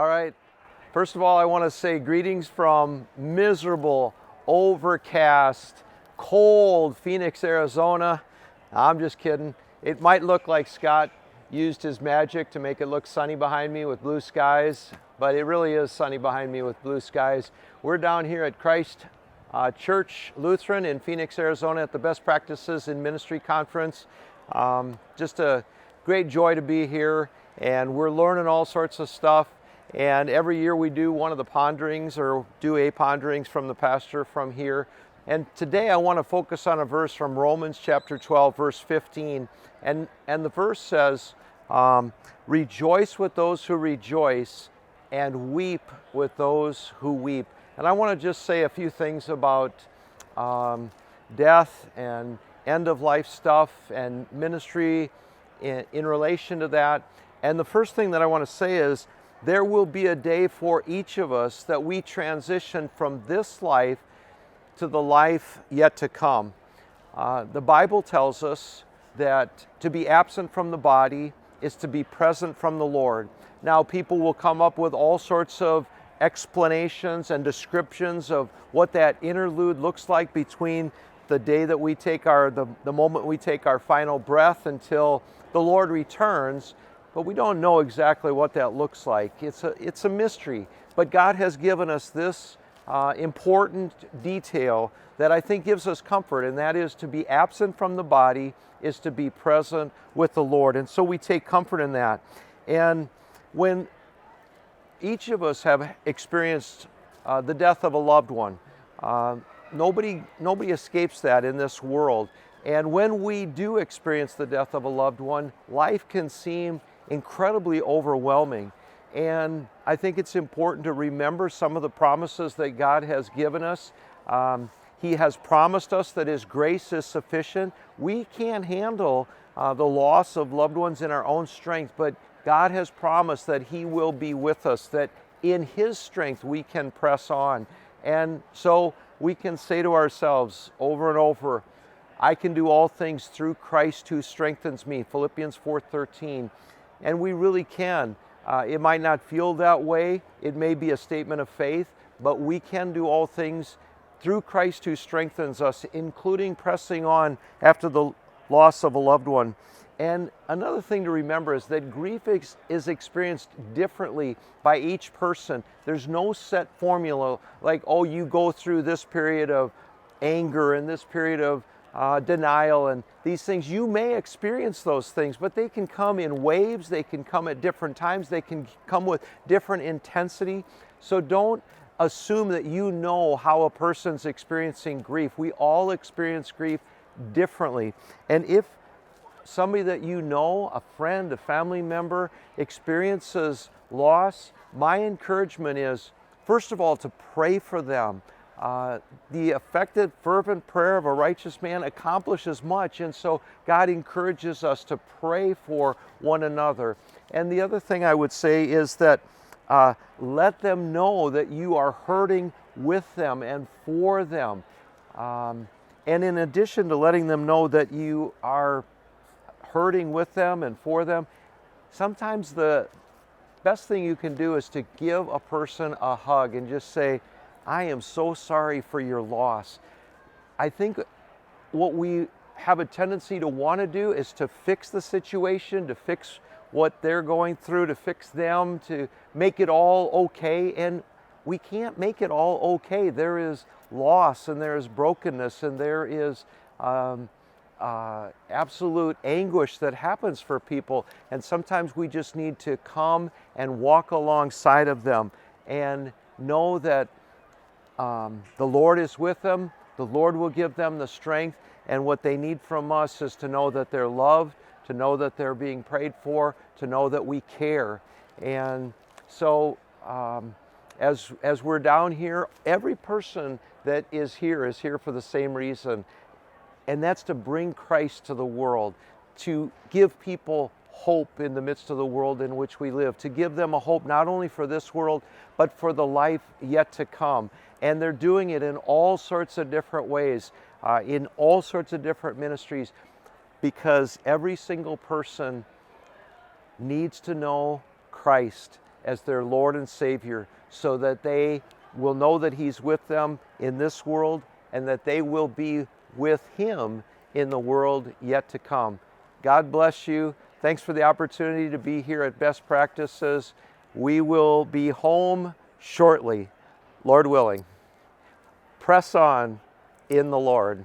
All right. First of all, I want to say greetings from miserable, overcast, cold Phoenix, Arizona. I'm just kidding. It might look like Scott used his magic to make it look sunny behind me with blue skies, but it really is sunny behind me with blue skies. We're down here at Christ Church Lutheran in Phoenix, Arizona at the Best Practices in Ministry Conference. Just a great joy to be here, and we're learning all sorts of stuff. And every year we do one of the ponderings or do a ponderings from the pastor from here. And today I want to focus on a verse from Romans chapter 12, verse 15. And the verse says, rejoice with those who rejoice and weep with those who weep. And I want to just say a few things about death and end of life stuff and ministry in relation to that. And the first thing that I want to say is there will be a day for each of us that we transition from this life to the life yet to come. The Bible tells us that to be absent from the body is to be present from the Lord. Now, people will come up with all sorts of explanations and descriptions of what that interlude looks like between the day that we take the moment we take our final breath until the Lord returns. But we don't know exactly what that looks like. It's a mystery. But God has given us this important detail that I think gives us comfort, and that is to be absent from the body is to be present with the Lord. And so we take comfort in that. And when each of us have experienced the death of a loved one, nobody escapes that in this world. And when we do experience the death of a loved one, life can seem incredibly overwhelming. And I think it's important to remember some of the promises that God has given us. He has promised us that His grace is sufficient. We can't handle the loss of loved ones in our own strength, but God has promised that He will be with us, that in His strength we can press on. And so we can say to ourselves over and over, I can do all things through Christ who strengthens me, Philippians 4:13. And we really can. It might not feel that way. It may be a statement of faith, but we can do all things through Christ who strengthens us, including pressing on after the loss of a loved one. And another thing to remember is that grief is experienced differently by each person. There's no set formula like, oh, you go through this period of anger and this period of denial and these things. You may experience those things, but they can come in waves, they can come at different times, they can come with different intensity. So don't assume that you know how a person's experiencing grief. We all experience grief differently. And if somebody that you know, a friend, a family member, experiences loss, my encouragement is, first of all, to pray for them. The effective, fervent prayer of a righteous man accomplishes much, and so God encourages us to pray for one another. And the other thing I would say is that let them know that you are hurting with them and for them. And in addition to letting them know that you are hurting with them and for them, sometimes the best thing you can do is to give a person a hug and just say, I am so sorry for your loss. I think what we have a tendency to want to do is to fix the situation, to fix what they're going through, to fix them, to make it all okay. And we can't make it all okay. There is loss and there is brokenness and there is absolute anguish that happens for people. And sometimes we just need to come and walk alongside of them and know that the Lord is with them. The Lord will give them the strength, and what they need from us is to know that they're loved, to know that they're being prayed for, to know that we care. And so as we're down here, every person that is here for the same reason, and that's to bring Christ to the world, to give people hope in the midst of the world in which we live, to give them a hope not only for this world, but for the life yet to come. And they're doing it in all sorts of different ways, in all sorts of different ministries, because every single person needs to know Christ as their Lord and Savior, so that they will know that He's with them in this world and that they will be with Him in the world yet to come. God bless you. Thanks for the opportunity to be here at Best Practices. We will be home shortly, Lord willing. Press on in the Lord.